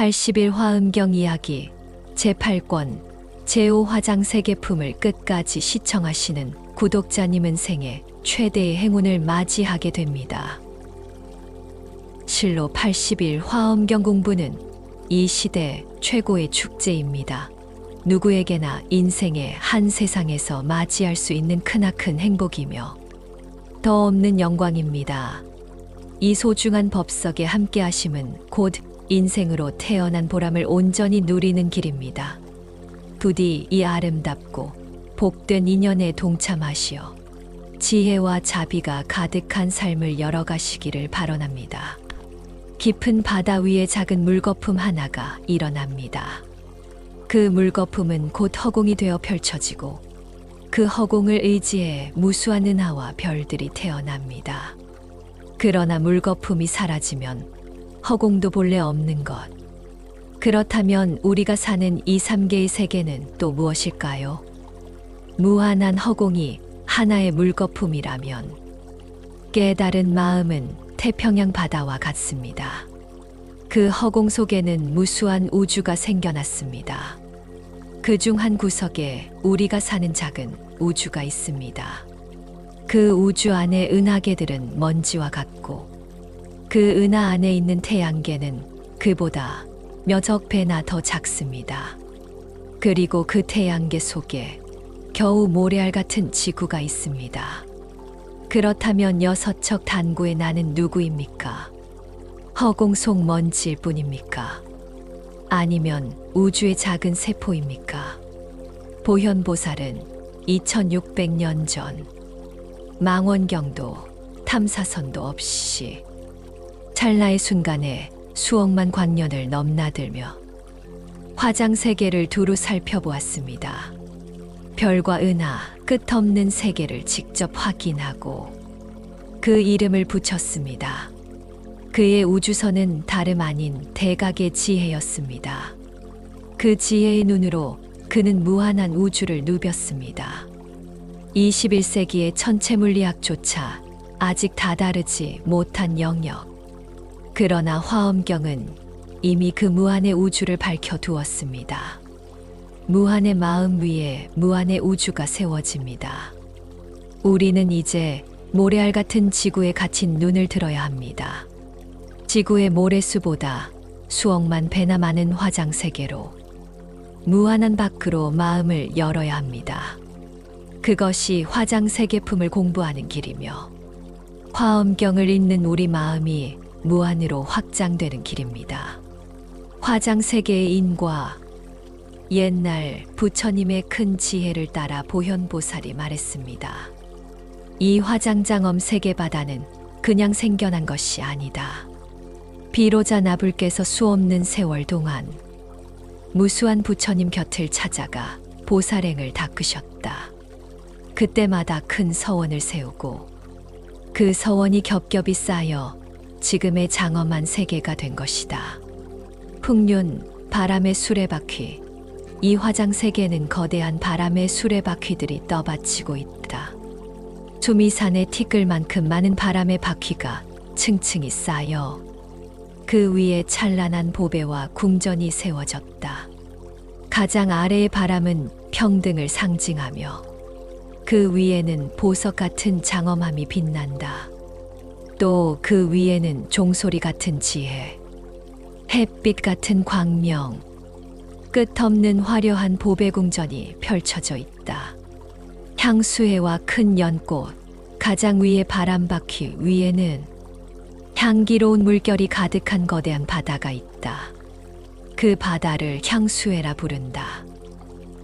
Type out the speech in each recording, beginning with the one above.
80일 화엄경 이야기 제8권 제5화장 세계품을 끝까지 시청하시는 구독자님은 생애 최대의 행운을 맞이하게 됩니다. 실로 80일 화엄경 공부는 이 시대 최고의 축제입니다. 누구에게나 인생의 한 세상에서 맞이할 수 있는 크나큰 행복이며 더 없는 영광입니다. 이 소중한 법석에 함께하심은 곧 인생으로 태어난 보람을 온전히 누리는 길입니다. 부디 이 아름답고 복된 인연에 동참하시어 지혜와 자비가 가득한 삶을 열어가시기를 발언합니다. 깊은 바다 위에 작은 물거품 하나가 일어납니다. 그 물거품은 곧 허공이 되어 펼쳐지고 그 허공을 의지해 무수한 은하와 별들이 태어납니다. 그러나 물거품이 사라지면 허공도 본래 없는 것. 그렇다면 우리가 사는 이 3개의 세계는 또 무엇일까요? 무한한 허공이 하나의 물거품이라면 깨달은 마음은 태평양 바다와 같습니다. 그 허공 속에는 무수한 우주가 생겨났습니다. 그중 한 구석에 우리가 사는 작은 우주가 있습니다. 그 우주 안의 은하계들은 먼지와 같고 그 은하 안에 있는 태양계는 그보다 몇억 배나 더 작습니다. 그리고 그 태양계 속에 겨우 모래알 같은 지구가 있습니다. 그렇다면 6척 단구의 나는 누구입니까? 허공 속 먼지일 뿐입니까? 아니면 우주의 작은 세포입니까? 보현보살은 2600년 전 망원경도 탐사선도 없이 찰나의 순간에 수억만 광년을 넘나들며 화장 세계를 두루 살펴보았습니다. 별과 은하, 끝없는 세계를 직접 확인하고 그 이름을 붙였습니다. 그의 우주선은 다름 아닌 대각의 지혜였습니다. 그 지혜의 눈으로 그는 무한한 우주를 누볐습니다. 21세기의 천체물리학조차 아직 다다르지 못한 영역. 그러나 화엄경은 이미 그 무한의 우주를 밝혀두었습니다. 무한의 마음 위에 무한의 우주가 세워집니다. 우리는 이제 모래알 같은 지구에 갇힌 눈을 들어야 합니다. 지구의 모래수보다 수억만 배나 많은 화장세계로 무한한 밖으로 마음을 열어야 합니다. 그것이 화장세계품을 공부하는 길이며 화엄경을 읽는 우리 마음이 무한으로 확장되는 길입니다. 화장세계의 인과 옛날 부처님의 큰 지혜를 따라 보현보살이 말했습니다. 이 화장장엄 세계바다는 그냥 생겨난 것이 아니다. 비로자 나불께서 수없는 세월 동안 무수한 부처님 곁을 찾아가 보살행을 닦으셨다. 그때마다 큰 서원을 세우고 그 서원이 겹겹이 쌓여 지금의 장엄한 세계가 된 것이다. 풍륜, 바람의 수레바퀴, 이 화장세계는 거대한 바람의 수레바퀴들이 떠받치고 있다. 수미산의 티끌만큼 많은 바람의 바퀴가 층층이 쌓여 그 위에 찬란한 보배와 궁전이 세워졌다. 가장 아래의 바람은 평등을 상징하며 그 위에는 보석 같은 장엄함이 빛난다. 또 그 위에는 종소리 같은 지혜, 햇빛 같은 광명, 끝없는 화려한 보배궁전이 펼쳐져 있다. 향수회와 큰 연꽃, 가장 위의 바람바퀴 위에는 향기로운 물결이 가득한 거대한 바다가 있다. 그 바다를 향수회라 부른다.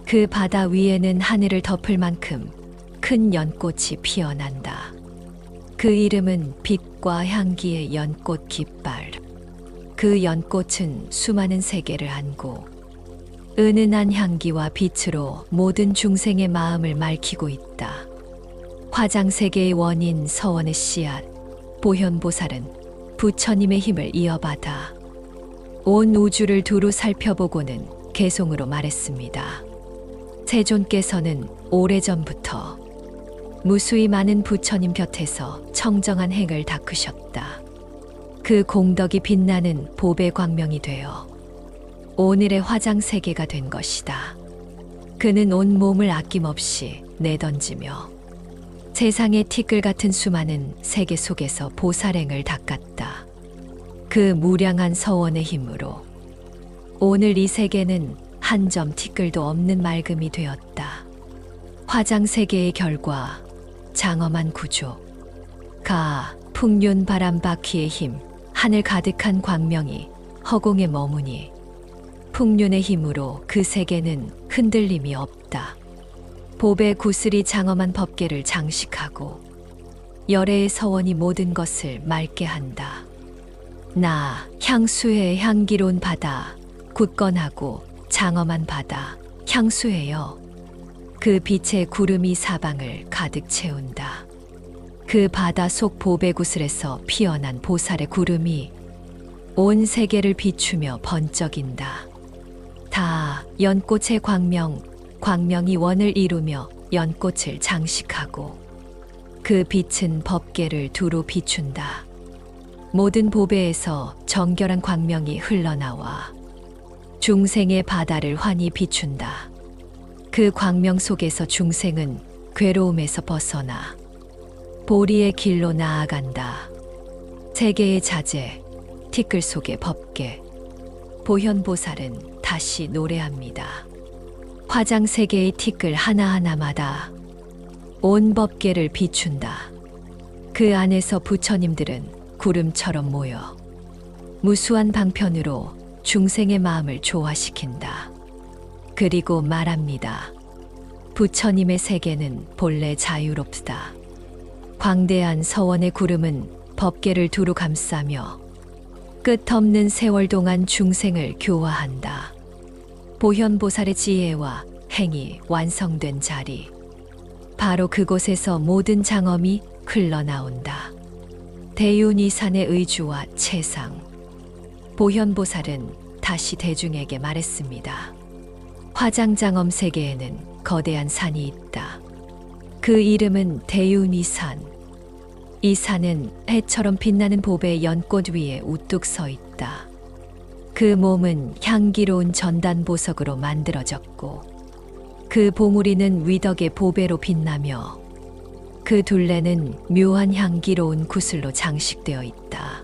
그 바다 위에는 하늘을 덮을 만큼 큰 연꽃이 피어난다. 그 이름은 빛과 향기의 연꽃 깃발. 그 연꽃은 수많은 세계를 안고 은은한 향기와 빛으로 모든 중생의 마음을 맑히고 있다. 화장세계의 원인 서원의 씨앗, 보현보살은 부처님의 힘을 이어받아 온 우주를 두루 살펴보고는 개송으로 말했습니다. 세존께서는 오래전부터 무수히 많은 부처님 곁에서 청정한 행을 닦으셨다. 그 공덕이 빛나는 보배 광명이 되어 오늘의 화장 세계가 된 것이다. 그는 온 몸을 아낌없이 내던지며 세상의 티끌 같은 수많은 세계 속에서 보살행을 닦았다. 그 무량한 서원의 힘으로 오늘 이 세계는 한 점 티끌도 없는 맑음이 되었다. 화장 세계의 결과, 장엄한 구조, 풍륜 바람 바퀴의 힘, 하늘 가득한 광명이 허공에 머무니 풍륜의 힘으로 그 세계는 흔들림이 없다. 법의 구슬이 장엄한 법계를 장식하고 열애의 서원이 모든 것을 맑게 한다. 나 향수의 향기로운 바다, 굳건하고 장엄한 바다, 향수예요. 그 빛의 구름이 사방을 가득 채운다. 그 바다 속 보배 구슬에서 피어난 보살의 구름이 온 세계를 비추며 번쩍인다. 다 연꽃의 광명이 원을 이루며 연꽃을 장식하고 그 빛은 법계를 두루 비춘다. 모든 보배에서 정결한 광명이 흘러나와 중생의 바다를 환히 비춘다. 그 광명 속에서 중생은 괴로움에서 벗어나 보리의 길로 나아간다. 세계의 자재, 티끌 속의 법계, 보현보살은 다시 노래합니다. 화장 세계의 티끌 하나하나마다 온 법계를 비춘다. 그 안에서 부처님들은 구름처럼 모여 무수한 방편으로 중생의 마음을 조화시킨다. 그리고 말합니다. 부처님의 세계는 본래 자유롭다. 광대한 서원의 구름은 법계를 두루 감싸며 끝없는 세월 동안 중생을 교화한다. 보현보살의 지혜와 행이 완성된 자리, 바로 그곳에서 모든 장엄이 흘러나온다. 대윤이산의 의주와 채상, 보현보살은 다시 대중에게 말했습니다. 화장장엄 세계에는 거대한 산이 있다. 그 이름은 대윤이산. 이 산은 해처럼 빛나는 보배 연꽃 위에 우뚝 서 있다. 그 몸은 향기로운 전단 보석으로 만들어졌고 그 봉우리는 위덕의 보배로 빛나며 그 둘레는 묘한 향기로운 구슬로 장식되어 있다.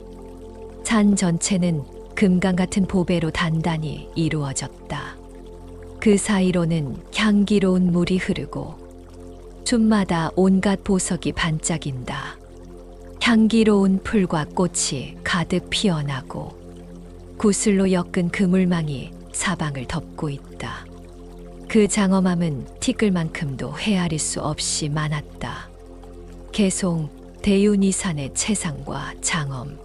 산 전체는 금강 같은 보배로 단단히 이루어졌다. 그 사이로는 향기로운 물이 흐르고 숲마다 온갖 보석이 반짝인다. 향기로운 풀과 꽃이 가득 피어나고 구슬로 엮은 그물망이 사방을 덮고 있다. 그 장엄함은 티끌만큼도 헤아릴 수 없이 많았다. 개송 대윤이산의 채상과 장엄.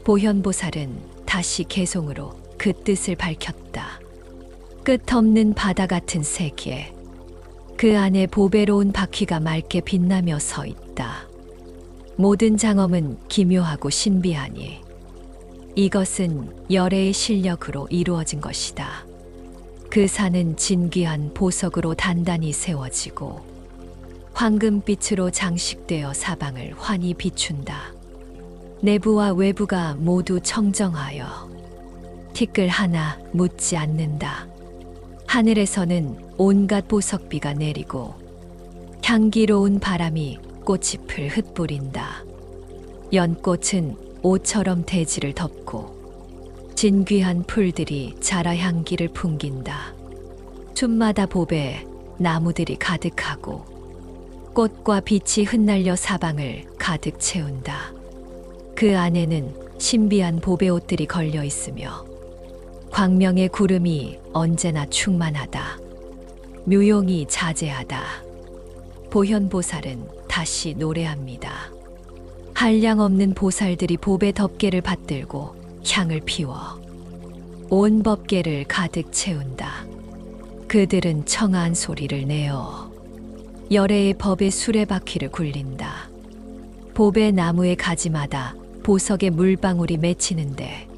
보현보살은 다시 개송으로 그 뜻을 밝혔다. 끝없는 바다 같은 세계. 그 안에 보배로운 바퀴가 맑게 빛나며 서 있다. 모든 장엄은 기묘하고 신비하니 이것은 열애의 실력으로 이루어진 것이다. 그 산은 진귀한 보석으로 단단히 세워지고 황금빛으로 장식되어 사방을 환히 비춘다. 내부와 외부가 모두 청정하여 티끌 하나 묻지 않는다. 하늘에서는 온갖 보석비가 내리고 향기로운 바람이 꽃잎을 흩뿌린다. 연꽃은 옷처럼 대지를 덮고 진귀한 풀들이 자라 향기를 풍긴다. 숲마다 보배, 나무들이 가득하고 꽃과 빛이 흩날려 사방을 가득 채운다. 그 안에는 신비한 보배 옷들이 걸려 있으며 광명의 구름이 언제나 충만하다. 묘용이 자제하다. 보현보살은 다시 노래합니다. 한량없는 보살들이 보배 덮개를 받들고 향을 피워 온 법계를 가득 채운다. 그들은 청아한 소리를 내어 열애의 법의 수레바퀴를 굴린다. 보배 나무의 가지마다 보석의 물방울이 맺히는데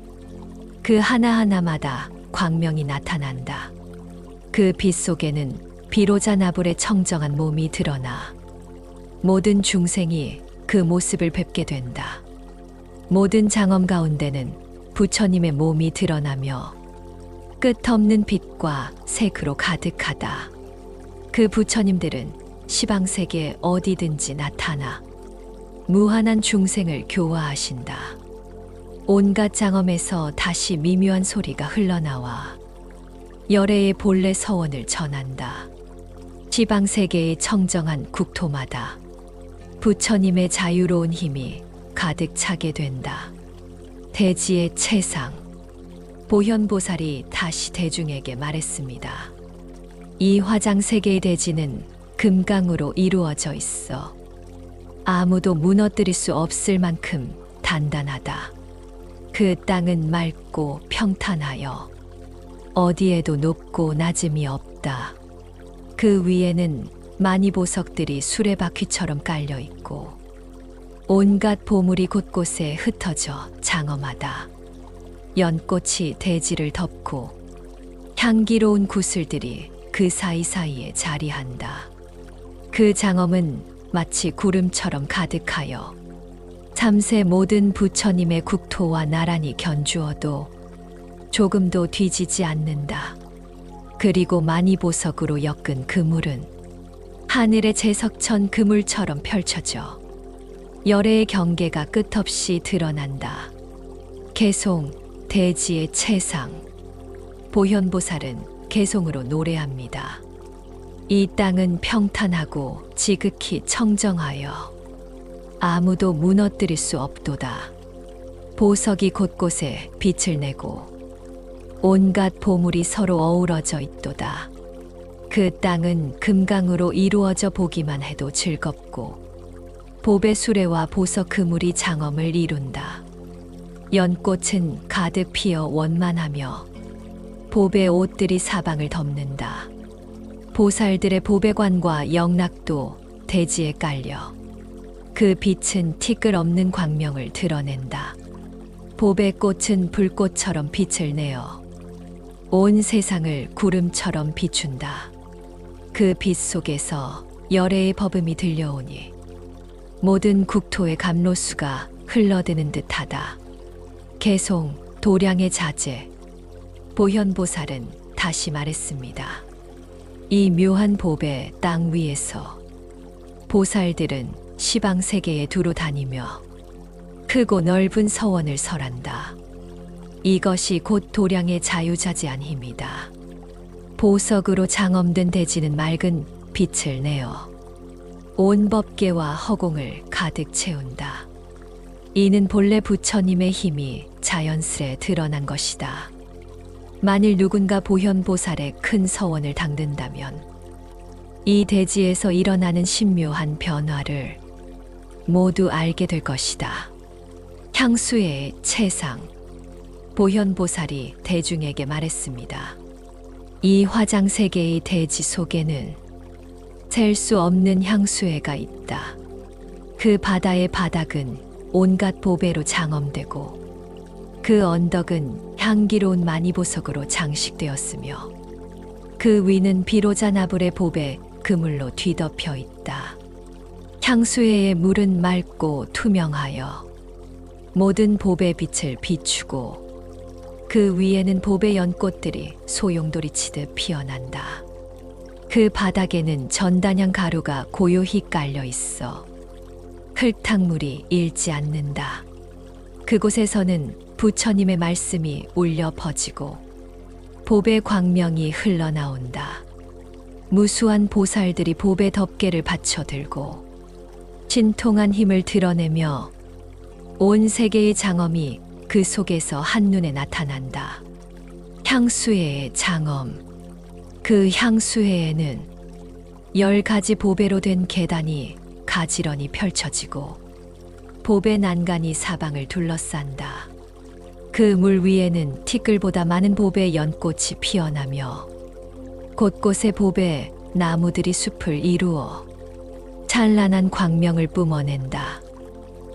그 하나하나마다 광명이 나타난다. 그 빛 속에는 비로자 나불의 청정한 몸이 드러나 모든 중생이 그 모습을 뵙게 된다. 모든 장엄 가운데는 부처님의 몸이 드러나며 끝없는 빛과 색으로 가득하다. 그 부처님들은 시방세계 어디든지 나타나 무한한 중생을 교화하신다. 온갖 장엄에서 다시 미묘한 소리가 흘러나와 열애의 본래 서원을 전한다. 시방세계의 청정한 국토마다 부처님의 자유로운 힘이 가득 차게 된다. 대지의 채상, 보현보살이 다시 대중에게 말했습니다. 이 화장세계의 대지는 금강으로 이루어져 있어 아무도 무너뜨릴 수 없을 만큼 단단하다. 그 땅은 맑고 평탄하여 어디에도 높고 낮음이 없다. 그 위에는 만이보석들이 수레바퀴처럼 깔려 있고 온갖 보물이 곳곳에 흩어져 장엄하다. 연꽃이 대지를 덮고 향기로운 구슬들이 그 사이사이에 자리한다. 그 장엄은 마치 구름처럼 가득하여 참새 모든 부처님의 국토와 나란히 견주어도 조금도 뒤지지 않는다. 그리고 만이보석으로 엮은 그물은 하늘의 제석천 그물처럼 펼쳐져 열애의 경계가 끝없이 드러난다. 개송, 대지의 채상. 보현보살은 개송으로 노래합니다. 이 땅은 평탄하고 지극히 청정하여 아무도 무너뜨릴 수 없도다. 보석이 곳곳에 빛을 내고 온갖 보물이 서로 어우러져 있도다. 그 땅은 금강으로 이루어져 보기만 해도 즐겁고 보배 수레와 보석 그물이 장엄을 이룬다. 연꽃은 가득 피어 원만하며 보배 옷들이 사방을 덮는다. 보살들의 보배관과 영락도 대지에 깔려 그 빛은 티끌 없는 광명을 드러낸다. 보배꽃은 불꽃처럼 빛을 내어 온 세상을 구름처럼 비춘다. 그 빛 속에서 열애의 법음이 들려오니 모든 국토의 감로수가 흘러드는 듯하다. 개송, 도량의 자제. 보현보살은 다시 말했습니다. 이 묘한 보배 땅 위에서 보살들은 시방세계에 두루 다니며 크고 넓은 서원을 설한다. 이것이 곧 도량의 자유자재한 힘이다. 보석으로 장엄된 대지는 맑은 빛을 내어 온 법계와 허공을 가득 채운다. 이는 본래 부처님의 힘이 자연스레 드러난 것이다. 만일 누군가 보현보살의 큰 서원을 당든다면 이 대지에서 일어나는 신묘한 변화를 모두 알게 될 것이다. 향수의 채상. 보현보살이 대중에게 말했습니다. 이 화장세계의 대지 속에는 셀 수 없는 향수회가 있다. 그 바다의 바닥은 온갖 보배로 장엄되고 그 언덕은 향기로운 만이보석으로 장식되었으며 그 위는 비로자 나불의 보배 그물로 뒤덮여 있다. 향수회의 물은 맑고 투명하여 모든 보배 빛을 비추고 그 위에는 보배 연꽃들이 소용돌이치듯 피어난다. 그 바닥에는 전단향 가루가 고요히 깔려 있어 흙탕물이 잃지 않는다. 그곳에서는 부처님의 말씀이 울려 퍼지고 보배 광명이 흘러나온다. 무수한 보살들이 보배 덮개를 받쳐들고 신통한 힘을 드러내며 온 세계의 장엄이 그 속에서 한눈에 나타난다. 향수회의 장엄. 그 향수회에는 10가지 보배로 된 계단이 가지런히 펼쳐지고 보배 난간이 사방을 둘러싼다. 그 물 위에는 티끌보다 많은 보배 연꽃이 피어나며 곳곳에 보배 나무들이 숲을 이루어 찬란한 광명을 뿜어낸다.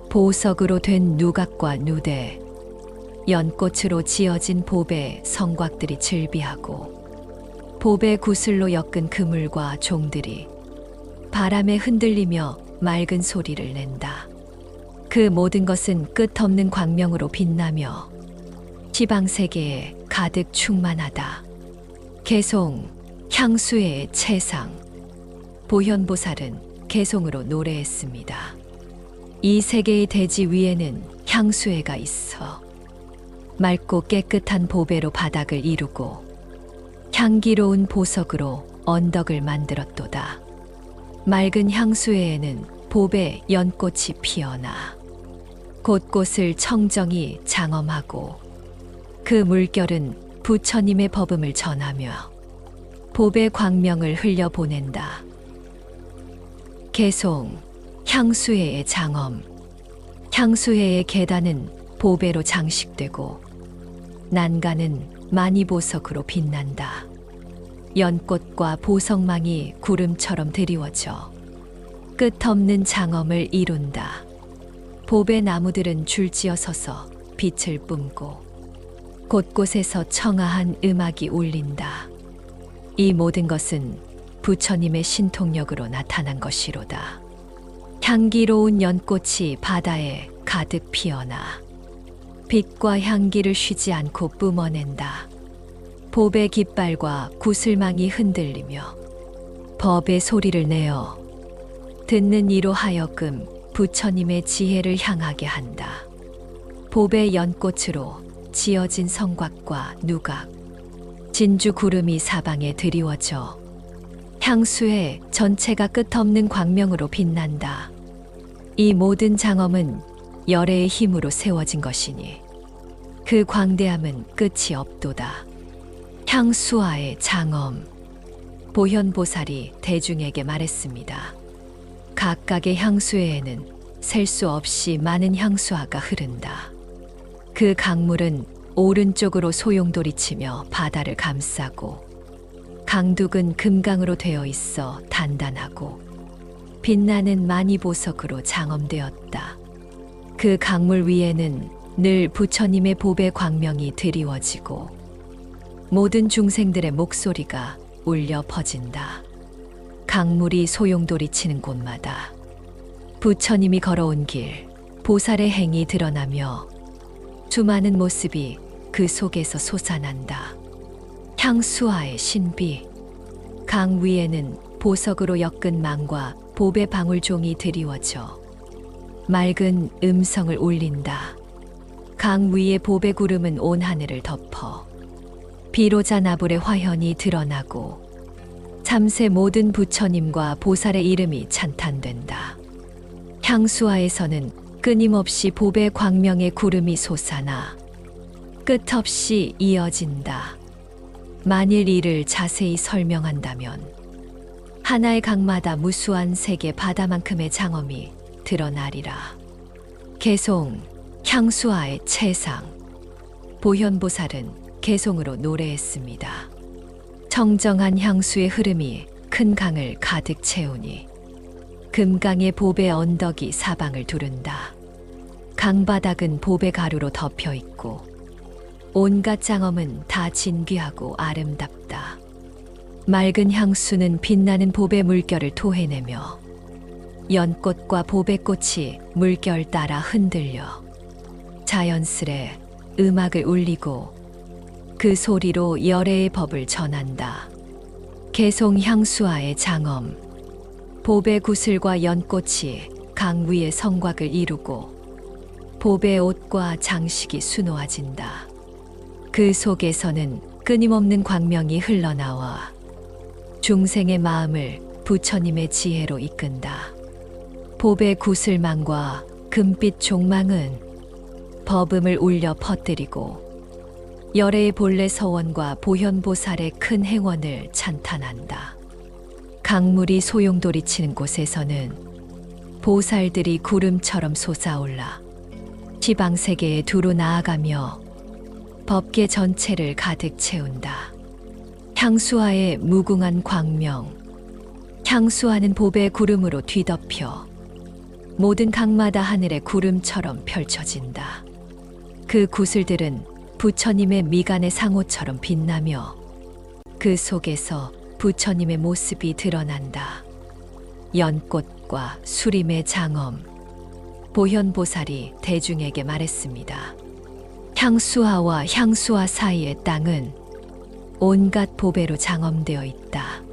보석으로 된 누각과 누대, 연꽃으로 지어진 보배 성곽들이 즐비하고 보배 구슬로 엮은 그물과 종들이 바람에 흔들리며 맑은 소리를 낸다. 그 모든 것은 끝없는 광명으로 빛나며 지방세계에 가득 충만하다. 개송, 향수의 채상. 보현보살은 개송으로 노래했습니다. 이 세계의 대지 위에는 향수회가 있어 맑고 깨끗한 보배로 바닥을 이루고 향기로운 보석으로 언덕을 만들었도다. 맑은 향수회에는 보배 연꽃이 피어나 곳곳을 청정이 장엄하고 그 물결은 부처님의 법음을 전하며 보배 광명을 흘려보낸다. 개송, 향수회의 장엄. 향수회의 계단은 보배로 장식되고 난간은 마니보석으로 빛난다. 연꽃과 보석망이 구름처럼 드리워져 끝없는 장엄을 이룬다. 보배 나무들은 줄지어 서서 빛을 뿜고 곳곳에서 청아한 음악이 울린다. 이 모든 것은 부처님의 신통력으로 나타난 것이로다. 향기로운 연꽃이 바다에 가득 피어나 빛과 향기를 쉬지 않고 뿜어낸다. 보배 깃발과 구슬망이 흔들리며 법의 소리를 내어 듣는 이로 하여금 부처님의 지혜를 향하게 한다. 보배 연꽃으로 지어진 성곽과 누각, 진주 구름이 사방에 드리워져 향수회 전체가 끝없는 광명으로 빛난다. 이 모든 장엄은 열애의 힘으로 세워진 것이니 그 광대함은 끝이 없도다. 향수화의 장엄. 보현보살이 대중에게 말했습니다. 각각의 향수회에는 셀 수 없이 많은 향수화가 흐른다. 그 강물은 오른쪽으로 소용돌이치며 바다를 감싸고 강둑은 금강으로 되어 있어 단단하고 빛나는 마니보석으로 장엄되었다. 그 강물 위에는 늘 부처님의 보배 광명이 드리워지고 모든 중생들의 목소리가 울려 퍼진다. 강물이 소용돌이치는 곳마다 부처님이 걸어온 길, 보살의 행이 드러나며 수많은 모습이 그 속에서 솟아난다. 향수화의 신비. 강 위에는 보석으로 엮은 망과 보배 방울종이 드리워져 맑은 음성을 울린다. 강 위의 보배 구름은 온 하늘을 덮어 비로자 나불의 화현이 드러나고 참새 모든 부처님과 보살의 이름이 찬탄된다. 향수화에서는 끊임없이 보배 광명의 구름이 솟아나 끝없이 이어진다. 만일 이를 자세히 설명한다면 하나의 강마다 무수한 세계 바다만큼의 장엄이 드러나리라. 개송, 향수화의 채상. 보현보살은 개송으로 노래했습니다. 청정한 향수의 흐름이 큰 강을 가득 채우니 금강의 보배 언덕이 사방을 두른다. 강바닥은 보배 가루로 덮여 있고 온갖 장엄은 다 진귀하고 아름답다. 맑은 향수는 빛나는 보배 물결을 토해내며 연꽃과 보배꽃이 물결 따라 흔들려 자연스레 음악을 울리고 그 소리로 열애의 법을 전한다. 개송 향수화의 장엄. 보배 구슬과 연꽃이 강 위의 성곽을 이루고 보배 옷과 장식이 수놓아진다. 그 속에서는 끊임없는 광명이 흘러나와 중생의 마음을 부처님의 지혜로 이끈다. 보배 구슬망과 금빛 종망은 법음을 울려 퍼뜨리고 열애의 본래 서원과 보현보살의 큰 행원을 찬탄한다. 강물이 소용돌이치는 곳에서는 보살들이 구름처럼 솟아올라 지방세계에 두루 나아가며 법계 전체를 가득 채운다. 향수화의 무궁한 광명. 향수화는 보배 구름으로 뒤덮여 모든 강마다 하늘의 구름처럼 펼쳐진다. 그 구슬들은 부처님의 미간의 상호처럼 빛나며 그 속에서 부처님의 모습이 드러난다. 연꽃과 수림의 장엄. 보현보살이 대중에게 말했습니다. 향수화와 향수화 사이의 땅은 온갖 보배로 장엄되어 있다.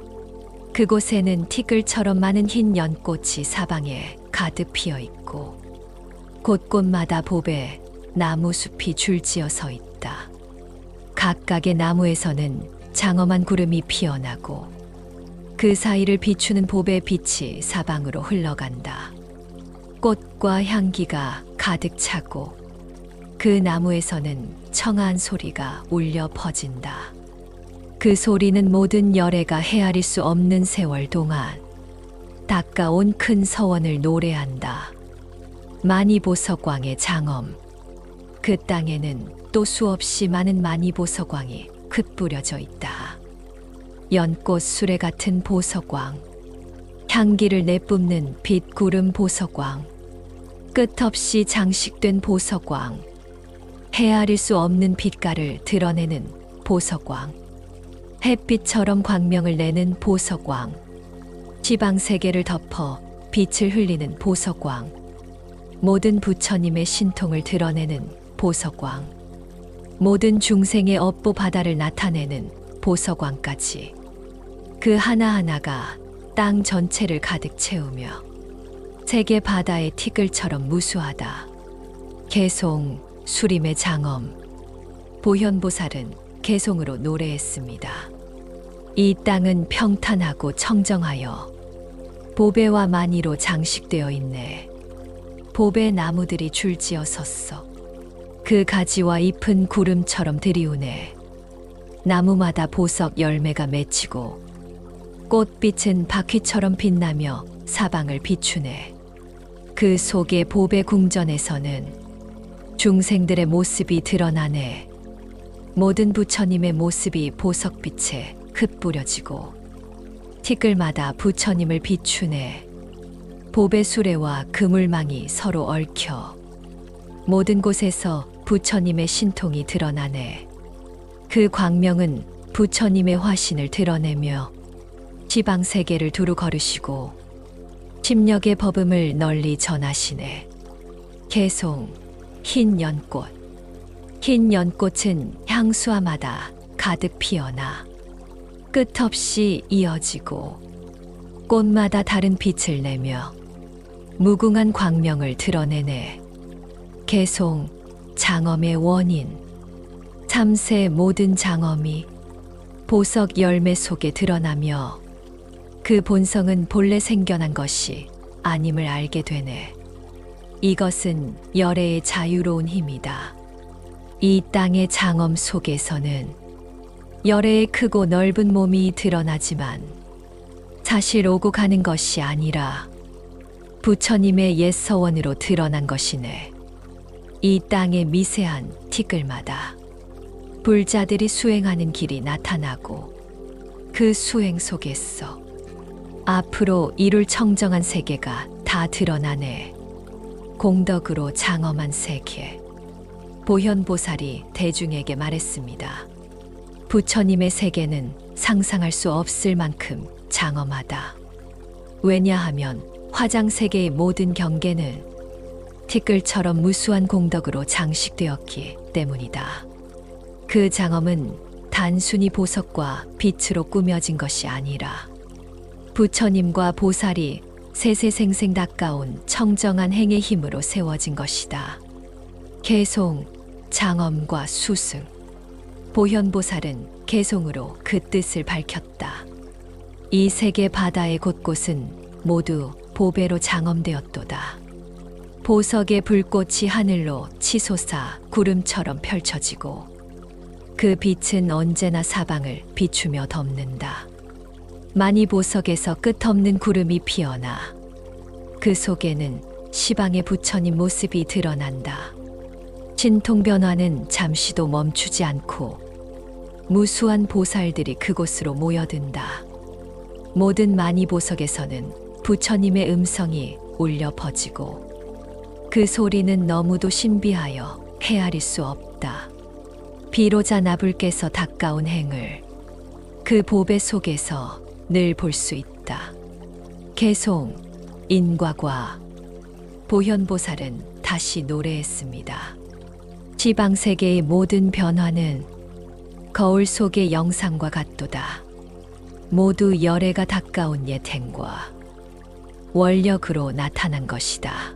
그곳에는 티끌처럼 많은 흰 연꽃이 사방에 가득 피어 있고 곳곳마다 보배, 나무 숲이 줄지어 서 있다. 각각의 나무에서는 장엄한 구름이 피어나고 그 사이를 비추는 보배 빛이 사방으로 흘러간다. 꽃과 향기가 가득 차고 그 나무에서는 청아한 소리가 울려 퍼진다. 그 소리는 모든 열애가 헤아릴 수 없는 세월 동안 닦아온 큰 서원을 노래한다. 만이보석광의 장엄. 그 땅에는 또 수없이 많은 만이보석광이 흩뿌려져 있다. 연꽃 수레 같은 보석광, 향기를 내뿜는 빛 구름 보석광, 끝없이 장식된 보석광, 헤아릴 수 없는 빛깔을 드러내는 보석광, 햇빛처럼 광명을 내는 보석광, 지방 세계를 덮어 빛을 흘리는 보석광, 모든 부처님의 신통을 드러내는 보석광, 모든 중생의 업보 바다를 나타내는 보석광까지 그 하나하나가 땅 전체를 가득 채우며 세계 바다의 티끌처럼 무수하다. 개송, 수림의 장엄, 보현보살은 개송으로 노래했습니다. 이 땅은 평탄하고 청정하여 보배와 만이로 장식되어 있네. 보배 나무들이 줄지어 섰어. 그 가지와 잎은 구름처럼 들이우네. 나무마다 보석 열매가 맺히고 꽃빛은 바퀴처럼 빛나며 사방을 비추네. 그 속의 보배 궁전에서는 중생들의 모습이 드러나네. 모든 부처님의 모습이 보석빛에 흩뿌려지고 티끌마다 부처님을 비추네. 보배 수레와 그물망이 서로 얽혀 모든 곳에서 부처님의 신통이 드러나네. 그 광명은 부처님의 화신을 드러내며 지방 세계를 두루 걸으시고 심력의 법음을 널리 전하시네. 개송, 흰 연꽃. 흰 연꽃은 향수화마다 가득 피어나 끝없이 이어지고 꽃마다 다른 빛을 내며 무궁한 광명을 드러내네. 개송, 장엄의 원인. 참새 모든 장엄이 보석 열매 속에 드러나며 그 본성은 본래 생겨난 것이 아님을 알게 되네. 이것은 열애의 자유로운 힘이다. 이 땅의 장엄 속에서는 열애의 크고 넓은 몸이 드러나지만 사실 오고 가는 것이 아니라 부처님의 옛 서원으로 드러난 것이네. 이 땅의 미세한 티끌마다 불자들이 수행하는 길이 나타나고 그 수행 속에서 앞으로 이룰 청정한 세계가 다 드러나네. 공덕으로 장엄한 세계. 보현보살이 대중에게 말했습니다. 부처님의 세계는 상상할 수 없을 만큼 장엄하다. 왜냐하면 화장세계의 모든 경계는 티끌처럼 무수한 공덕으로 장식되었기 때문이다. 그 장엄은 단순히 보석과 빛으로 꾸며진 것이 아니라 부처님과 보살이 세세생생 닦아온 청정한 행의 힘으로 세워진 것이다. 개송, 장엄과 수승. 보현보살은 개송으로 그 뜻을 밝혔다. 이 세계 바다의 곳곳은 모두 보배로 장엄되었도다. 보석의 불꽃이 하늘로 치솟아 구름처럼 펼쳐지고 그 빛은 언제나 사방을 비추며 덮는다. 만이보석에서 끝없는 구름이 피어나 그 속에는 시방의 부처님 모습이 드러난다. 신통 변화는 잠시도 멈추지 않고 무수한 보살들이 그곳으로 모여든다. 모든 만이보석에서는 부처님의 음성이 울려 퍼지고 그 소리는 너무도 신비하여 헤아릴 수 없다. 비로자 나불께서 닦아온 행을 그 보배 속에서 늘 볼 수 있다. 개송, 인과과. 보현보살은 다시 노래했습니다. 지방세계의 모든 변화는 거울 속의 영상과 같도다. 모두 열애가 가까운 옛 행과 원력으로 나타난 것이다.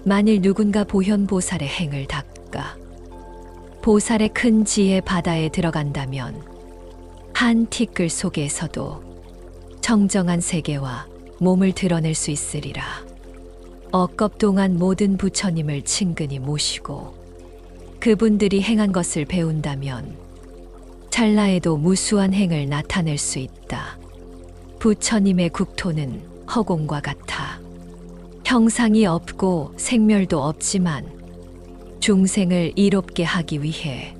만일 누군가 보현보살의 행을 닦아 보살의 큰 지혜 바다에 들어간다면 한 티끌 속에서도 청정한 세계와 몸을 드러낼 수 있으리라. 억겁 동안 모든 부처님을 친근히 모시고 그분들이 행한 것을 배운다면 찰나에도 무수한 행을 나타낼 수 있다. 부처님의 국토는 허공과 같아 형상이 없고 생멸도 없지만 중생을 이롭게 하기 위해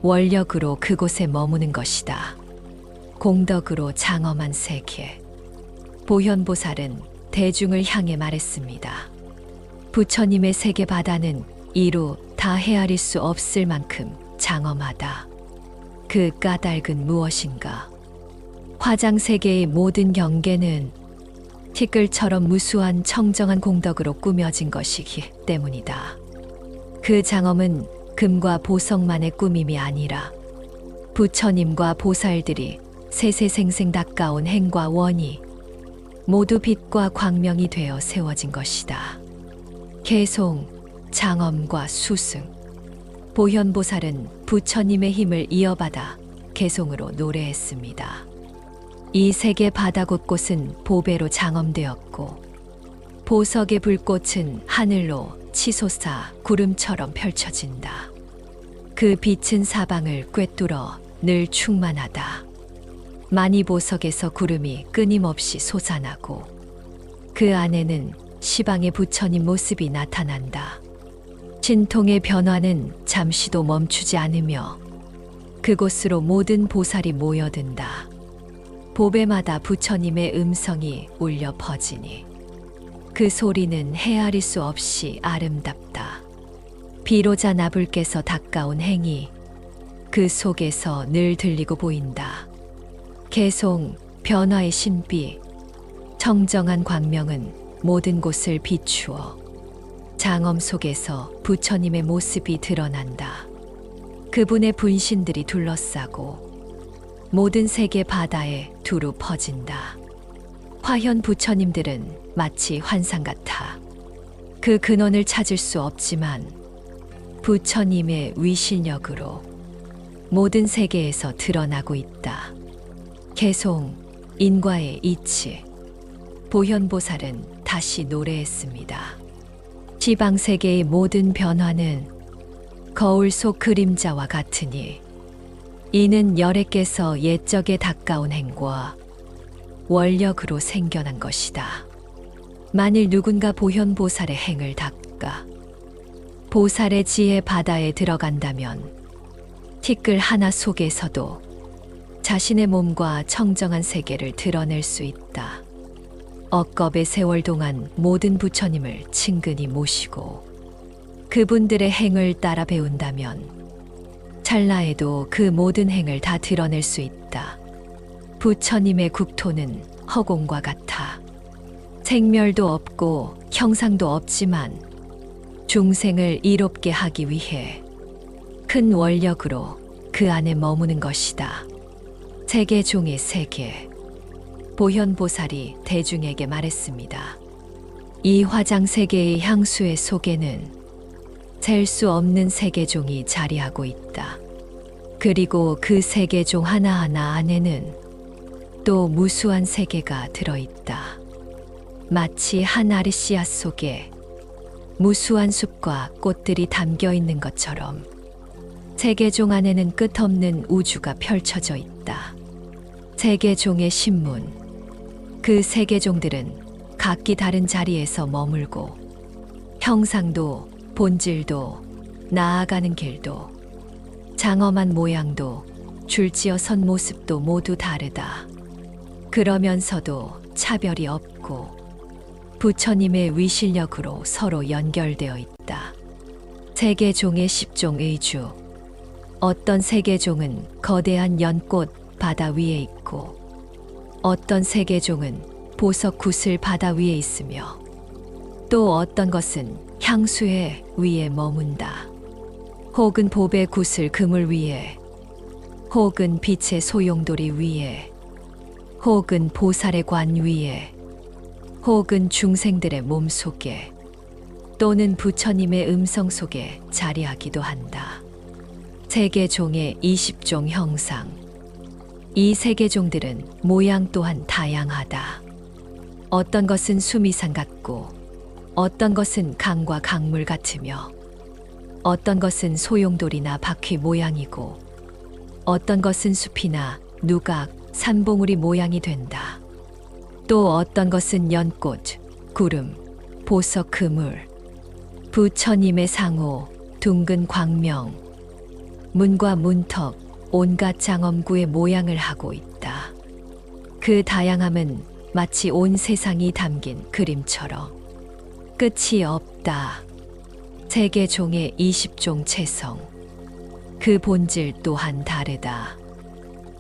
원력으로 그곳에 머무는 것이다. 공덕으로 장엄한 세계. 보현보살은 대중을 향해 말했습니다. 부처님의 세계 바다는 이루 다 헤아릴 수 없을 만큼 장엄하다. 그 까닭은 무엇인가? 화장세계의 모든 경계는 티끌처럼 무수한 청정한 공덕으로 꾸며진 것이기 때문이다. 그 장엄은 금과 보석만의 꾸밈이 아니라 부처님과 보살들이 세세생생 닦아온 행과 원이 모두 빛과 광명이 되어 세워진 것이다. 개송, 장엄과 수승. 보현보살은 부처님의 힘을 이어받아 개송으로 노래했습니다. 이 세계 바다 곳곳은 보배로 장엄되었고 보석의 불꽃은 하늘로 치솟아 구름처럼 펼쳐진다. 그 빛은 사방을 꿰뚫어 늘 충만하다. 만이보석에서 구름이 끊임없이 솟아나고 그 안에는 시방의 부처님 모습이 나타난다. 신통의 변화는 잠시도 멈추지 않으며 그곳으로 모든 보살이 모여든다. 보배마다 부처님의 음성이 울려 퍼지니 그 소리는 헤아릴 수 없이 아름답다. 비로자 나불께서 닦아온 행이 그 속에서 늘 들리고 보인다. 개송, 변화의 신비, 청정한 광명은 모든 곳을 비추어 장엄 속에서 부처님의 모습이 드러난다. 그분의 분신들이 둘러싸고 모든 세계 바다에 두루 퍼진다. 화현 부처님들은 마치 환상 같아 그 근원을 찾을 수 없지만 부처님의 위실력으로 모든 세계에서 드러나고 있다. 개송, 인과의 이치. 보현보살은 다시 노래했습니다. 지방세계의 모든 변화는 거울 속 그림자와 같으니 이는 열애께서 옛적에 닦아온 행과 원력으로 생겨난 것이다. 만일 누군가 보현보살의 행을 닦아 보살의 지혜 바다에 들어간다면 티끌 하나 속에서도 자신의 몸과 청정한 세계를 드러낼 수 있다. 억겁의 세월 동안 모든 부처님을 친근히 모시고 그분들의 행을 따라 배운다면 찰나에도 그 모든 행을 다 드러낼 수 있다. 부처님의 국토는 허공과 같아 생멸도 없고 형상도 없지만 중생을 이롭게 하기 위해 큰 원력으로 그 안에 머무는 것이다. 세계종의 세계. 보현보살이 대중에게 말했습니다. 이 화장세계의 향수의 속에는 셀 수 없는 세계종이 자리하고 있다. 그리고 그 세계종 하나하나 안에는 또 무수한 세계가 들어있다. 마치 한 알의 씨앗 속에 무수한 숲과 꽃들이 담겨 있는 것처럼 세계종 안에는 끝없는 우주가 펼쳐져 있다. 세계종의 신문. 그 세계종들은 각기 다른 자리에서 머물고 형상도 본질도 나아가는 길도 장엄한 모양도 줄지어 선 모습도 모두 다르다. 그러면서도 차별이 없고 부처님의 위실력으로 서로 연결되어 있다. 세계종의 10종 의주. 어떤 세계종은 거대한 연꽃 바다 위에 있고 어떤 세계종은 보석 구슬 바다 위에 있으며 또 어떤 것은 향수의 위에 머문다. 혹은 보배 구슬 그물 위에, 혹은 빛의 소용돌이 위에, 혹은 보살의 관 위에, 혹은 중생들의 몸 속에, 또는 부처님의 음성 속에 자리하기도 한다. 세계종의 20종 형상. 이 세계종들은 모양 또한 다양하다. 어떤 것은 수미산 같고, 어떤 것은 강과 강물 같으며, 어떤 것은 소용돌이나 바퀴 모양이고, 어떤 것은 숲이나 누각, 산봉우리 모양이 된다. 또 어떤 것은 연꽃, 구름, 보석 그물, 부처님의 상호, 둥근 광명, 문과 문턱, 온갖 장엄구의 모양을 하고 있다. 그 다양함은 마치 온 세상이 담긴 그림처럼 끝이 없다. 세계종의 20종 체성. 그 본질 또한 다르다.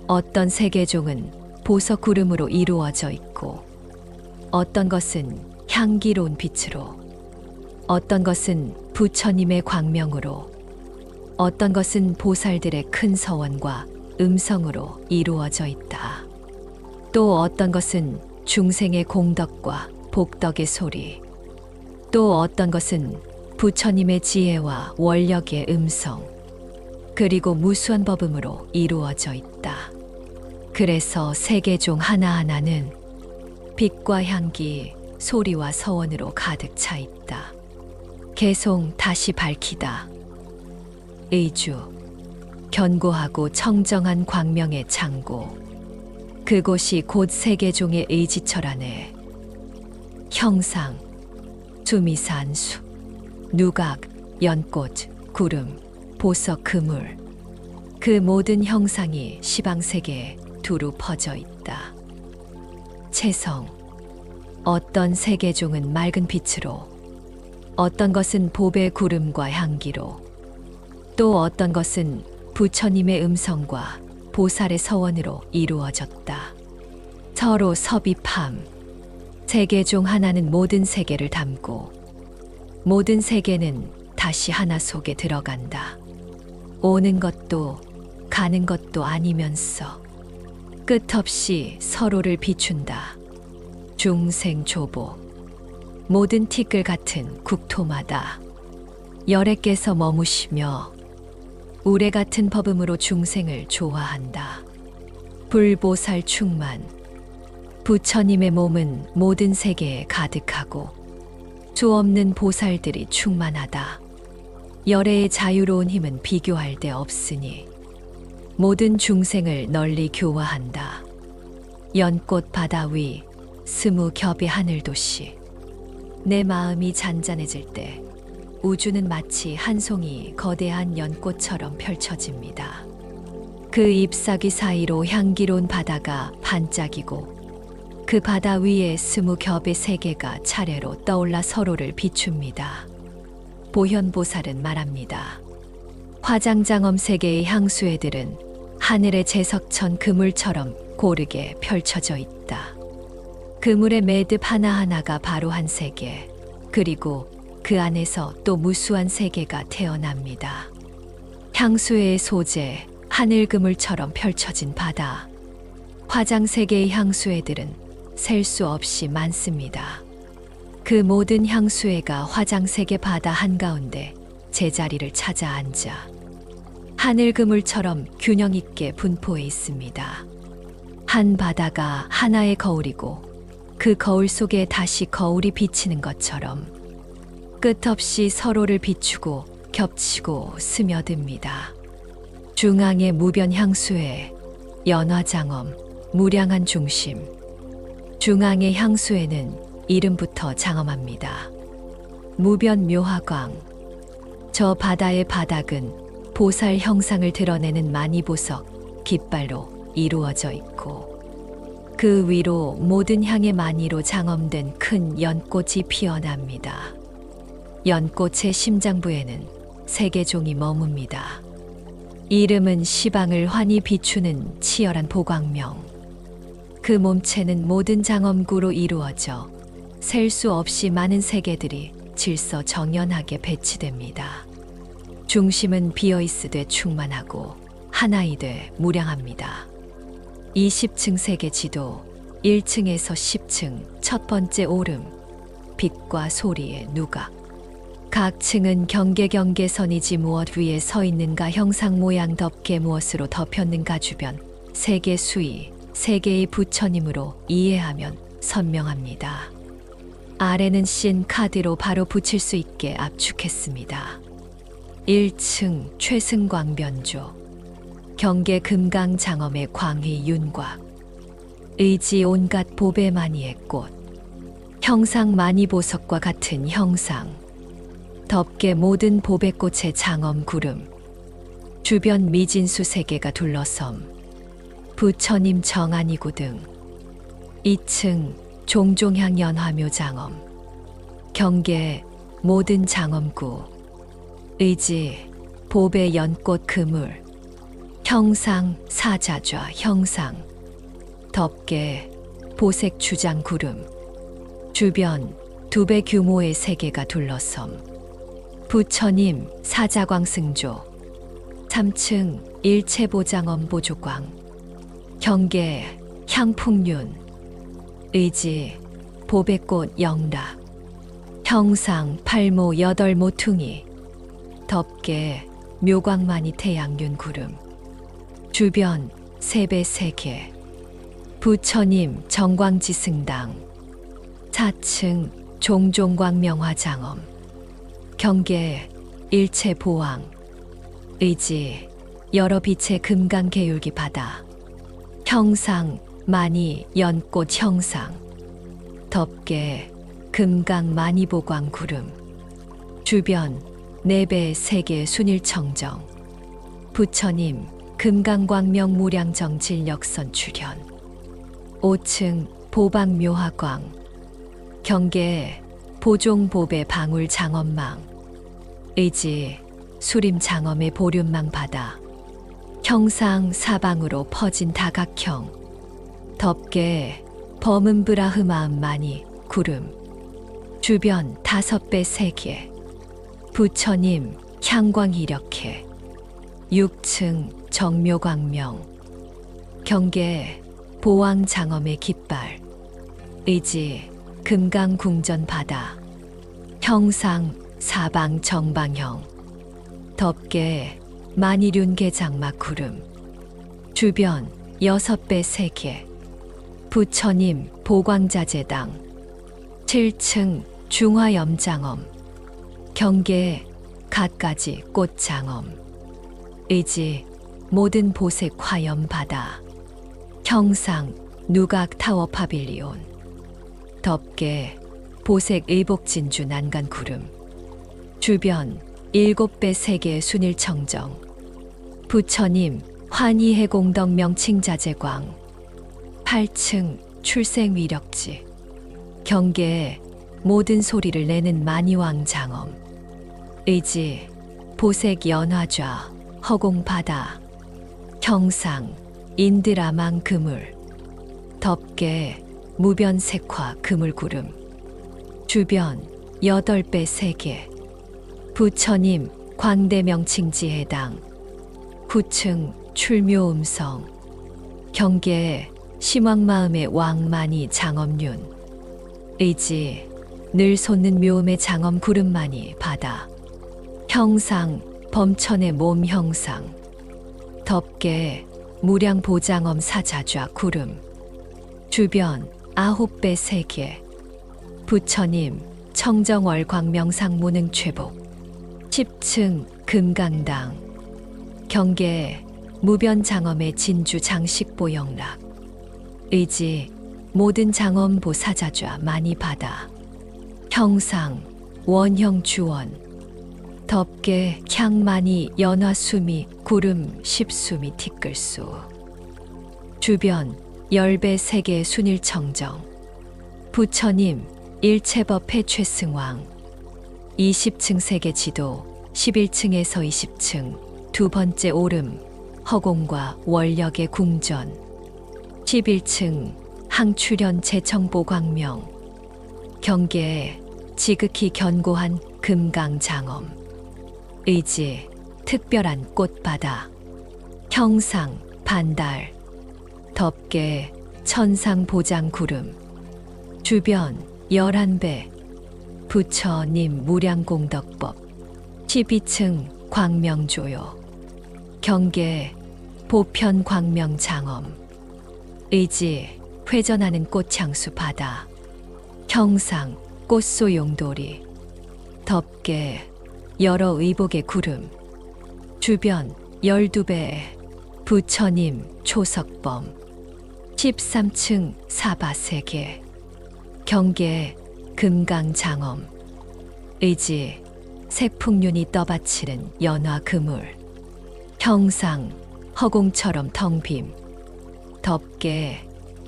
어떤 세계종은 보석 구름으로 이루어져 있고, 어떤 것은 향기로운 빛으로, 어떤 것은 부처님의 광명으로, 어떤 것은 보살들의 큰 서원과 음성으로 이루어져 있다. 또 어떤 것은 중생의 공덕과 복덕의 소리, 또 어떤 것은 부처님의 지혜와 원력의 음성, 그리고 무수한 법음으로 이루어져 있다. 그래서 세계종 하나하나는 빛과 향기, 소리와 서원으로 가득 차 있다. 개송 다시 밝히다. 의주, 견고하고 청정한 광명의 창고. 그곳이 곧 세계종의 의지처라네. 형상, 수미산수, 누각, 연꽃, 구름, 보석 그물. 그 모든 형상이 시방세계에 두루 퍼져 있다. 체성, 어떤 세계종은 맑은 빛으로, 어떤 것은 보배 구름과 향기로, 또 어떤 것은 부처님의 음성과 보살의 서원으로 이루어졌다. 서로 섭입함. 세계종 하나는 모든 세계를 담고, 모든 세계는 다시 하나 속에 들어간다. 오는 것도 가는 것도 아니면서 끝없이 서로를 비춘다. 중생조보. 모든 티끌 같은 국토마다 열애께서 머무시며 우레 같은 법음으로 중생을 조화한다. 불보살 충만. 부처님의 몸은 모든 세계에 가득하고 수 없는 보살들이 충만하다. 열애의 자유로운 힘은 비교할 데 없으니 모든 중생을 널리 교화한다. 연꽃 바다 위, 스무 겹의 하늘도시. 내 마음이 잔잔해질 때 우주는 마치 한 송이 거대한 연꽃처럼 펼쳐집니다. 그 잎사귀 사이로 향기로운 바다가 반짝이고 그 바다 위에 스무 겹의 세계가 차례로 떠올라 서로를 비춥니다. 보현보살은 말합니다. 화장장엄 세계의 향수애들은 하늘의 제석천 그물처럼 고르게 펼쳐져 있다. 그물의 매듭 하나하나가 바로 한 세계, 그리고 그 안에서 또 무수한 세계가 태어납니다. 향수의 소재, 하늘 그물처럼 펼쳐진 바다. 화장세계의 향수애들은 셀 수 없이 많습니다. 그 모든 향수애가 화장세계 바다 한가운데 제자리를 찾아 앉아 하늘 그물처럼 균형 있게 분포해 있습니다. 한 바다가 하나의 거울이고 그 거울 속에 다시 거울이 비치는 것처럼 끝없이 서로를 비추고 겹치고 스며듭니다. 중앙의 무변 향수애, 연화장엄, 무량한 중심. 중앙의 향수에는 이름부터 장엄합니다. 무변 묘화광. 저 바다의 바닥은 보살 형상을 드러내는 마니보석, 깃발로 이루어져 있고 그 위로 모든 향의 마니로 장엄된 큰 연꽃이 피어납니다. 연꽃의 심장부에는 세계종이 머뭅니다. 이름은 시방을 환히 비추는 치열한 보광명. 그 몸체는 모든 장엄구로 이루어져 셀 수 없이 많은 세계들이 질서정연하게 배치됩니다. 중심은 비어있으되 충만하고 하나이되 무량합니다. 20층 세계 지도 1층에서 10층 첫 번째 오름 빛과 소리의 누각 각 층은 경계선이지 무엇 위에 서 있는가 형상 모양 덮개 무엇으로 덮였는가 주변 세계 수위 세계의 부처님으로 이해하면 선명합니다. 아래는 씬 카드로 바로 붙일 수 있게 압축했습니다. 1층 최승광변조 경계 금강 장엄의 광희 윤곽 의지 온갖 보배 마니의 꽃 형상 마니 보석과 같은 형상 덮개 모든 보배꽃의 장엄 구름 주변 미진수 세계가 둘러섬 부처님 정안이구 등 2층 종종향 연화묘 장엄 경계 모든 장엄구 의지 보배 연꽃 그물 형상 사자좌 형상 덮개 보색 주장 구름 주변 2배 규모의 세계가 둘러섬 부처님 사자광승조 3층 일체보장엄 보조광 경계 향풍륜 의지 보배꽃 영락 형상 팔모 여덟 모퉁이 덮개 묘광만이 태양윤 구름 주변 세배 세계 부처님 정광지승당 4층 종종광명화장엄 경계 일체보왕 의지 여러 빛의 금강계율기 바다 형상 마니 연꽃 형상 덮개 금강 마니보광 구름 주변 4배 세계 순일청정 부처님 금강광명 무량정 진력선 출현 5층 보방묘화광 경계 보종보배 방울 장엄망 의지 수림 장엄의 보륜망 바다 형상 사방으로 퍼진 다각형 덮개 범은 브라흐마음 마니 구름 주변 5배 세계 부처님 향광 이력해 6층 정묘광명 경계 보왕 장엄의 깃발 의지 금강궁전 바다 형상 사방 정방형 덮개 만이륜계 장막 구름 주변 6배 세계 부처님 보광자재당 7층 중화염장엄 경계 갖가지 꽃장엄 의지 모든 보색 화염 바다 형상 누각 타워 파빌리온 덮개 보색 의복진주 난간 구름 주변 7배 세계 순일청정 부처님 환희해공덕 명칭자재광 8층 출생위력지 경계 모든 소리를 내는 만이왕 장엄 의지 보색 연화좌 허공바다 형상 인드라망 그물 덮개 무변색화 그물구름 주변 8배 세계 부처님 광대명칭지해당 9층 출묘음성 경계 심왕마음의 왕만이 장엄륜 의지 늘 솟는 묘음의 장엄 구름만이 바다 형상 범천의 몸 형상 덮개 무량 보장엄 사자좌 구름 주변 9배 세계 부처님 청정월 광명상 무능 최복 10층 금강당 경계 무변 장엄의 진주 장식보 영락 의지 모든 장엄보 사자좌 많이 바다 형상 원형 주원 덮개 향만이 연화수미 구름 십수미 티끌수 주변 10배 세계 순일청정 부처님 일체법회 최승왕 20층 세계 지도 11층에서 20층 두 번째 오름 허공과 원력의 궁전 11층 항출현 제청보광명 경계에 지극히 견고한 금강장엄 의지 특별한 꽃바다. 형상 반달. 덮개 천상 보장 구름. 주변 11배. 부처님 무량공덕법. 12층 광명조요. 경계 보편 광명장엄. 의지 회전하는 꽃향수 바다. 형상 꽃소용돌이. 덮개 여러 의복의 구름. 주변 12배. 부처님 초석범. 13층 사바세계. 경계 금강장엄. 의지 색풍륜이 떠받치는 연화 그물. 형상 허공처럼 텅빔. 덮개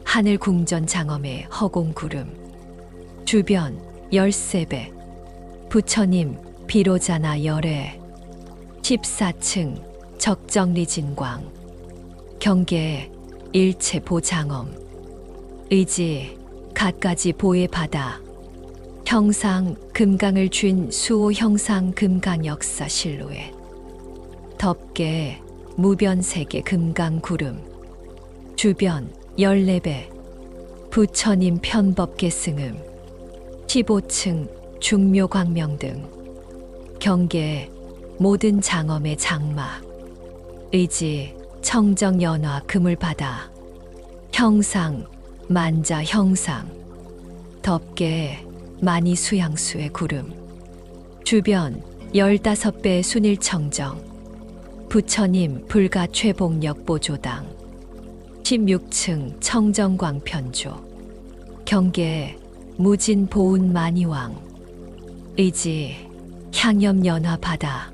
하늘 궁전 장엄의 허공구름. 주변 13배. 부처님 비로자나 열애. 14층 적정리진광. 경계 일체 보장엄. 의지 갖가지 보의 바다. 형상 금강을 쥔 수호 형상 금강 역사 실루엣. 덮개 무변세계 금강 구름. 주변 14배. 부처님 편법계 승음. 15층 중묘 광명 등. 경계 모든 장엄의 장막. 의지 청정 연화 그물바다. 형상 만자 형상. 덮개 만이 수양수의 구름. 주변 15배 순일청정. 부처님 불가 최복력 보조당. 16층 청정광 편조. 경계 무진 보운 만이왕. 의지 향염 연화 바다.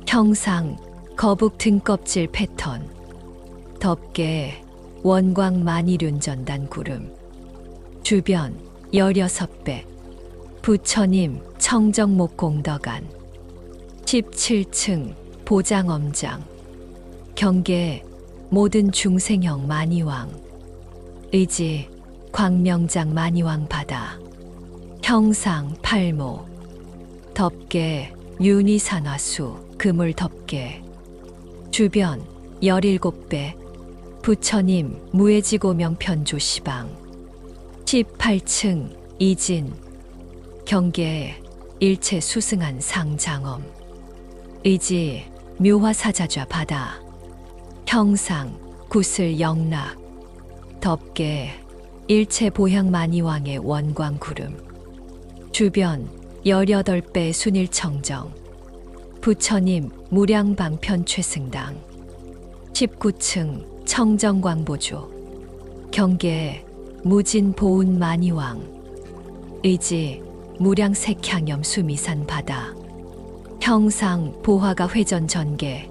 형상 거북 등껍질 패턴. 덮개 원광 만이륜전단 구름. 주변 16배. 부처님 청정목 공덕안. 17층 보장엄장. 경계 모든 중생형 만이왕. 의지 광명장 만이왕 바다. 형상 팔모. 덮개 윤희산화수 그물 덮개. 주변 17배. 부처님 무해지고명 편조 시방. 18층 이진. 경계 일체 수승한 상장엄. 의지 묘화사자좌 바다. 형상 구슬 영락. 덮개 일체 보향 만이왕의 원광 구름. 주변 18배 순일청정. 부처님 무량방편 최승당. 19층 청정광보조. 경계 무진 보운 만이왕. 의지 무량색향염 수미산 바다. 형상 보화가 회전 전개.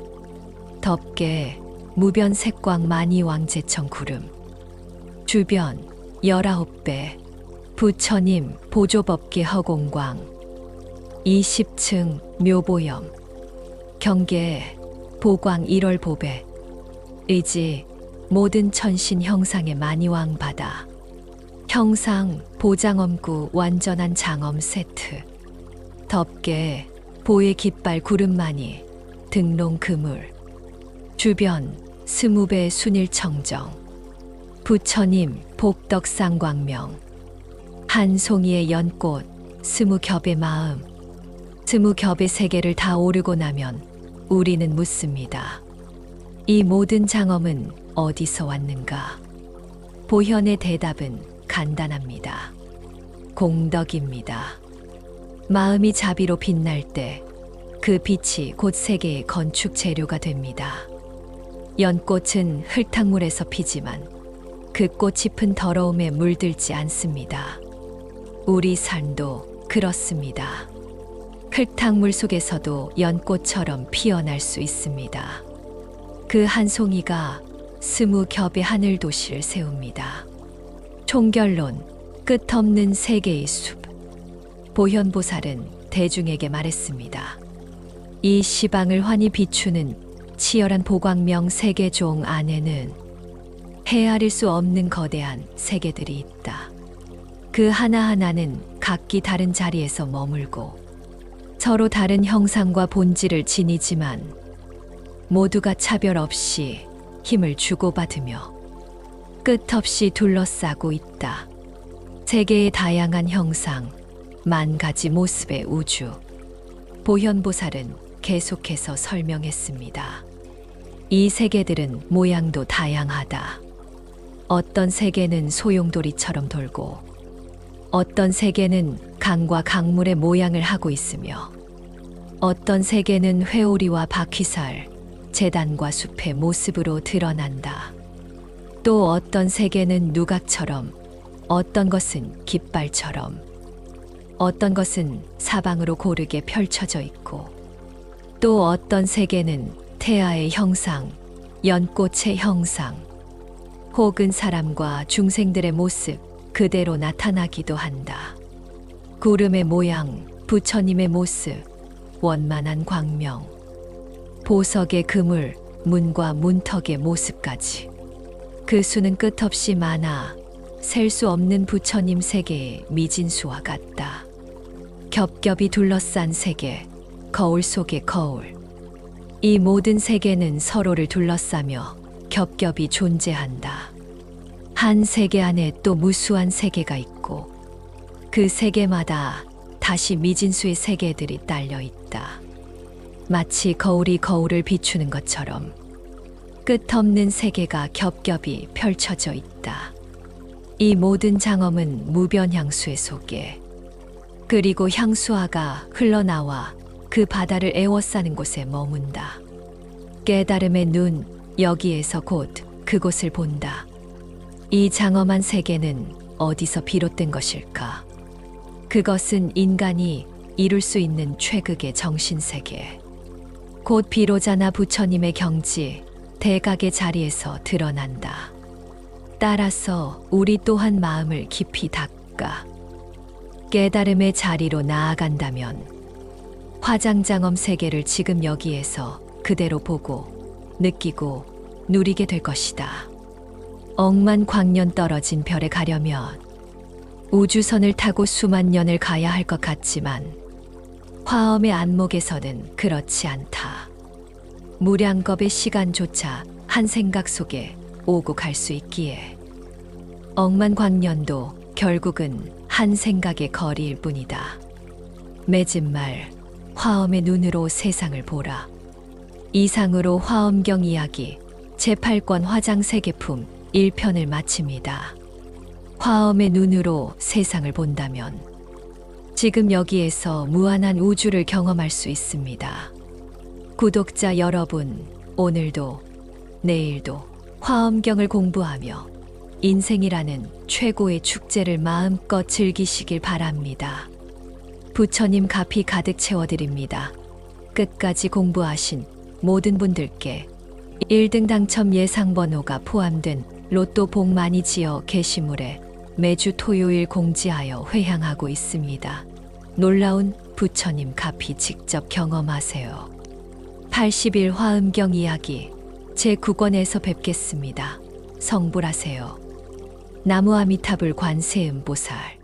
덮개 무변색광 만이왕 제청 구름. 주변 19배. 부처님 보조법계 허공광. 20층 묘보염. 경계 보광 1월 보배. 의지 모든 천신 형상의 만이왕 바다. 형상 보장엄구 완전한 장엄 세트. 덮개 보의 깃발 구름만이 등롱 그물. 주변 20배 순일청정. 부처님 복덕상광명. 한 송이의 연꽃 20겹의 마음. 20겹의 세계를 다 오르고 나면 우리는 묻습니다. 이 모든 장엄은 어디서 왔는가? 보현의 대답은 간단합니다. 공덕입니다. 마음이 자비로 빛날 때 그 빛이 곧 세계의 건축 재료가 됩니다. 연꽃은 흙탕물에서 피지만 그 꽃잎은 더러움에 물들지 않습니다. 우리 삶도 그렇습니다. 흙탕물 속에서도 연꽃처럼 피어날 수 있습니다. 그 한 송이가 20겹의 하늘 도시를 세웁니다. 총결론, 끝없는 세계의 숲. 보현보살은 대중에게 말했습니다. 이 시방을 환히 비추는 치열한 보광명 세계종 안에는 헤아릴 수 없는 거대한 세계들이 있다. 그 하나하나는 각기 다른 자리에서 머물고 서로 다른 형상과 본질을 지니지만 모두가 차별 없이 힘을 주고받으며 끝없이 둘러싸고 있다. 세계의 다양한 형상, 만 가지 모습의 우주. 보현보살은 계속해서 설명했습니다. 이 세계들은 모양도 다양하다. 어떤 세계는 소용돌이처럼 돌고, 어떤 세계는 강과 강물의 모양을 하고 있으며, 어떤 세계는 회오리와 바퀴살, 재단과 숲의 모습으로 드러난다. 또 어떤 세계는 누각처럼, 어떤 것은 깃발처럼, 어떤 것은 사방으로 고르게 펼쳐져 있고, 또 어떤 세계는 태아의 형상, 연꽃의 형상, 혹은 사람과 중생들의 모습 그대로 나타나기도 한다. 구름의 모양, 부처님의 모습, 원만한 광명, 보석의 그물, 문과 문턱의 모습까지. 그 수는 끝없이 많아 셀 수 없는 부처님 세계의 미진수와 같다. 겹겹이 둘러싼 세계, 거울 속의 거울. 이 모든 세계는 서로를 둘러싸며 겹겹이 존재한다. 한 세계 안에 또 무수한 세계가 있고, 그 세계마다 다시 미진수의 세계들이 딸려 있다. 마치 거울이 거울을 비추는 것처럼 끝없는 세계가 겹겹이 펼쳐져 있다. 이 모든 장엄은 무변향수의 속에, 그리고 향수화가 흘러나와 그 바다를 에워싸는 곳에 머문다. 깨달음의 눈, 여기에서 곧 그곳을 본다. 이 장엄한 세계는 어디서 비롯된 것일까? 그것은 인간이 이룰 수 있는 최극의 정신세계, 곧 비로자나 부처님의 경지, 대각의 자리에서 드러난다. 따라서 우리 또한 마음을 깊이 닦아 깨달음의 자리로 나아간다면 화장장엄 세계를 지금 여기에서 그대로 보고 느끼고 누리게 될 것이다. 억만 광년 떨어진 별에 가려면 우주선을 타고 수만 년을 가야 할 것 같지만 화엄의 안목에서는 그렇지 않다. 무량겁의 시간조차 한 생각 속에 오고 갈 수 있기에 억만 광년도 결국은 한 생각의 거리일 뿐이다. 맺은 말, 화엄의 눈으로 세상을 보라. 이상으로 화엄경 이야기 제8권 화장세계품 1편을 마칩니다. 화엄의 눈으로 세상을 본다면 지금 여기에서 무한한 우주를 경험할 수 있습니다. 구독자 여러분, 오늘도 내일도 화엄경을 공부하며 인생이라는 최고의 축제를 마음껏 즐기시길 바랍니다. 부처님 가피 가득 채워드립니다. 끝까지 공부하신 모든 분들께 1등 당첨 예상번호가 포함된 로또 복 많이 지어 게시물에 매주 토요일 공지하여 회향하고 있습니다. 놀라운 부처님 가피 직접 경험하세요. 80일 화엄경 이야기 제9권에서 뵙겠습니다. 성불하세요. 나무 아미타불 관세음보살.